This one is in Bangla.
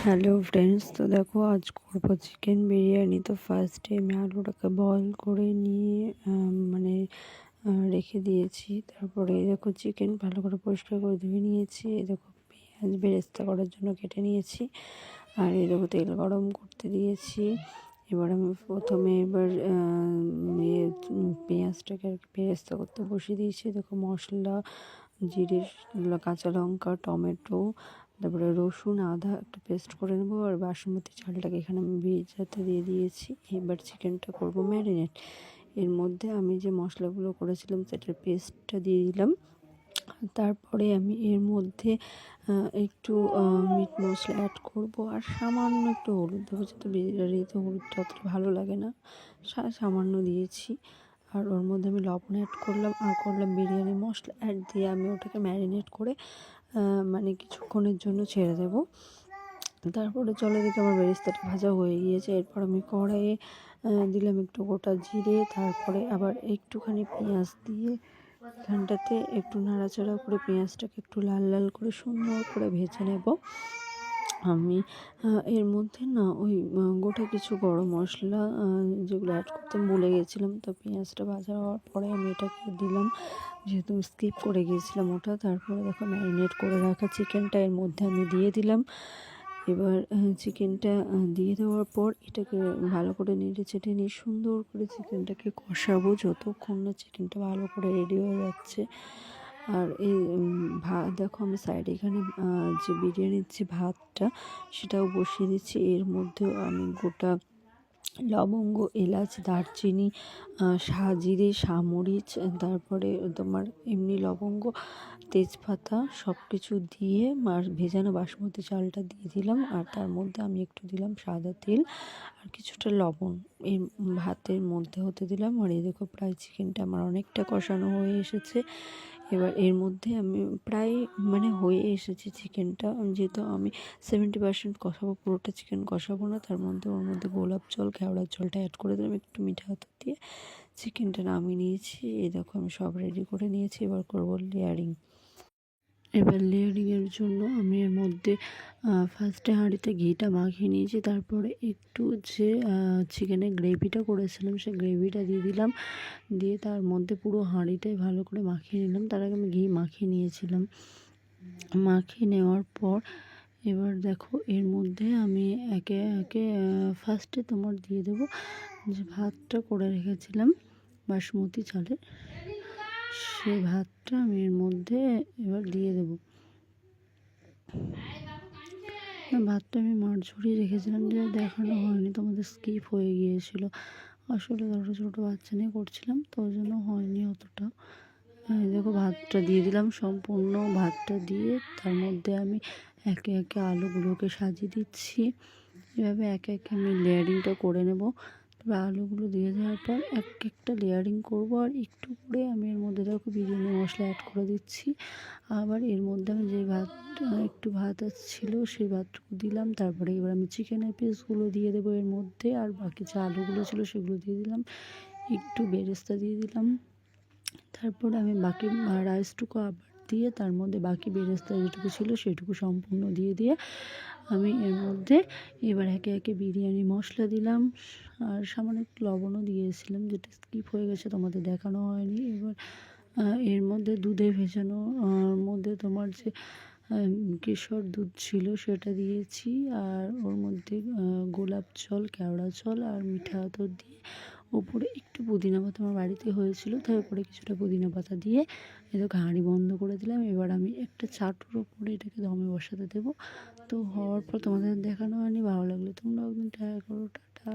হ্যালো ফ্রেন্ডস, তো দেখো আজ করবো চিকেন বিরিয়ানি। তো ফার্স্টে আমি আলুটাকে বয়েল করে নিয়ে রেখে দিয়েছি। তারপরে দেখো চিকেন ভালো করে পরিষ্কার করে ধুয়ে নিয়েছি। দেখো পেঁয়াজ বেরেস্তা করার জন্য কেটে নিয়েছি। আর এই দেখো তেল গরম করতে দিয়েছি। এবার আমি প্রথমে পেঁয়াজটাকে আর কি বেরেস্তা করতে বসিয়ে দিয়েছি। দেখো মশলা, জিরে, কাঁচা লঙ্কা, টমেটো, তারপরে রসুন, আদা একটা পেস্ট করে নেবো। আর বাসমতি চালটাকে এখানে আমি ভিজাতে দিয়ে দিয়েছি। এবার চিকেনটা করব ম্যারিনেট। এর মধ্যে আমি যে মশলাগুলো করেছিলাম সেটার পেস্টটা দিয়ে দিলাম। তারপরে আমি এর মধ্যে একটু মিট মশলা অ্যাড করব আর সামান্য একটু হলুদ দেবো, যাতে বিরিয়ানিতে হলুদটা অতটা ভালো লাগে না, সামান্য দিয়েছি। আর ওর মধ্যে আমি লবণ অ্যাড করলাম আর করলাম বিরিয়ানি মশলা অ্যাড দিয়ে আমি ওটাকে ম্যারিনেট করে কিছুক্ষণের জন্য ছেড়ে দেবো। তারপরে চলে দেখে আমার বেরেস্তাটা ভাজা হয়ে গিয়েছে। এরপর আমি কড়াইয়ে দিলাম একটু গোটা জিরে, তারপরে আবার একটুখানি পেঁয়াজ দিয়ে এখানটাতে একটু নাড়াচাড়া করে পেঁয়াজটাকে একটু লাল লাল করে সুন্দর করে ভেজে নেব। আমি এর মধ্যে না ওই গোটা কিছু গরম মশলা যেগুলো অ্যাড করতে ভুলে গেছিলাম। তো পেঁয়াজটা ভাজা হওয়ার পরে আমি এটাকে দিলাম, যেহেতু স্কিপ করে গিয়েছিলাম ওটা। তারপরে দেখো ম্যারিনেট করে রাখা চিকেনটা এর মধ্যে আমি দিয়ে দিলাম। এবার চিকেনটা দিয়ে দেওয়ার পর এটাকে ভালো করে নেড়ে চেটে নিয়ে সুন্দর করে চিকেনটাকে কষাবো যতক্ষণ না চিকেনটা ভালো করে রেডি হয়ে যাচ্ছে। আর এই দেখো আমি সাইডে এখানে যে বিরিয়ানির যে ভাতটা সেটাও বসিয়ে দিচ্ছি। এর মধ্যেও আমি গোটা লবঙ্গ, এলাচ, দারচিনি, জিরে, সামরিচ, তারপরে তোমার এমনি লবঙ্গ, তেজপাতা সব কিছু দিয়ে আর ভেজানো বাসমতি চালটা দিয়ে দিলাম। আর তার মধ্যে আমি একটু দিলাম সাদা তেল আর কিছুটা লবণ এই ভাতের মধ্যে হতে দিলাম। আর এই দেখো প্রায় চিকেনটা আমার অনেকটা কষানো হয়ে এসেছে। এবার এর মধ্যে আমি প্রায় হয়ে এসেছে চিকেনটা, যেহেতু আমি 70% কষাবো, পুরোটা চিকেন কষাবো না। তার মধ্যে ওর মধ্যে গোলাপ জল, কেওড়ার জলটা অ্যাড করে দিলাম, একটু মিঠা হাতে দিয়ে চিকেনটা নামিয়ে নিয়েছি। এই দেখো আমি সব রেডি করে নিয়েছি। এবার করবো লেয়ারিং। এবার লেয়ারিংয়ের জন্য আমি এর মধ্যে ফার্স্টে হাঁড়িতে ঘিটা মাখিয়ে নিয়েছি। তারপরে একটু যে চিকেনের গ্রেভিটা করেছিলাম সেই গ্রেভিটা দিয়ে দিলাম, দিয়ে তার মধ্যে পুরো হাঁড়িটাই ভালো করে মাখিয়ে নিলাম। তার আগে আমি ঘি মাখিয়ে নিয়েছিলাম। মাখিয়ে নেওয়ার পর এবার দেখো এর মধ্যে আমি একে একে ফার্স্টে তোমার দিয়ে দেবো যে ভাতটা করে রেখেছিলাম বাসমতি চালের, সেই ভাতটা আমি এর মধ্যে এবার দিয়ে দেবো। ভাতটা আমি মাঠ ঝরিয়ে রেখেছিলাম, যে দেখানো হয়নি, তোমাদের স্কিপ হয়ে গিয়েছিলো। আসলে ছোটো বাচ্চা নিয়ে করছিলাম, তো ওই জন্য হয়নি অতটা। দেখো ভাতটা দিয়ে দিলাম, সম্পূর্ণ ভাতটা দিয়ে তার মধ্যে আমি একে একে আলুগুলোকে সাজিয়ে দিচ্ছি। এভাবে একে একে আমি লেয়ারিংটা করে নেব। তারপর আলুগুলো দিয়ে দেওয়ার পর একটা লেয়ারিং করব। আর একটু করে আমি এর মধ্যে দেখো বিরিয়ানি মশলা অ্যাড করে দিচ্ছি। আবার এর মধ্যে আমি যে একটু ভাত ছিল সেই ভাতটুকু দিলাম। তারপরে এবার আমি চিকেনের পিসগুলো দিয়ে দেবো এর মধ্যে, আর বাকি যে আলুগুলো ছিল সেগুলো দিয়ে দিলাম, একটু বেরেস্তা দিয়ে দিলাম। তারপরে আমি বাকি রাইসটুকু আবার দিয়ে তার মধ্যে বাকি বেরেস্তা যেটুকু ছিল সেটুকু সম্পূর্ণ দিয়ে আমি এর মধ্যে এবার একে একে বিরিয়ানি মশলা দিলাম। আর সামান্য একটু লবণও দিয়েছিলাম, যেটা স্কিপ হয়ে গেছে, তোমাদের দেখানো হয়নি। এবার এর মধ্যে দুধে ভেজানো মধ্যে তোমার যে কেশর দুধ ছিল সেটা দিয়েছি। আর ওর মধ্যে গোলাপ জল, কেওড়া জল আর মিঠা আতর দিয়ে ওপরে একটু পুদিনা পাতা আমার বাড়িতে হয়েছিল, তারপরে কিছুটা পুদিনা পাতা দিয়ে এটাকে হাঁড়ি বন্ধ করে দিলাম। এবার আমি একটা চাটুর ওপরে এটাকে দমে বসাতে দেবো। তো হওয়ার পর তোমাদের দেখানো হয়নি, ভালো লাগলে তোমরা একদিন ট্রাই করো। টাটা।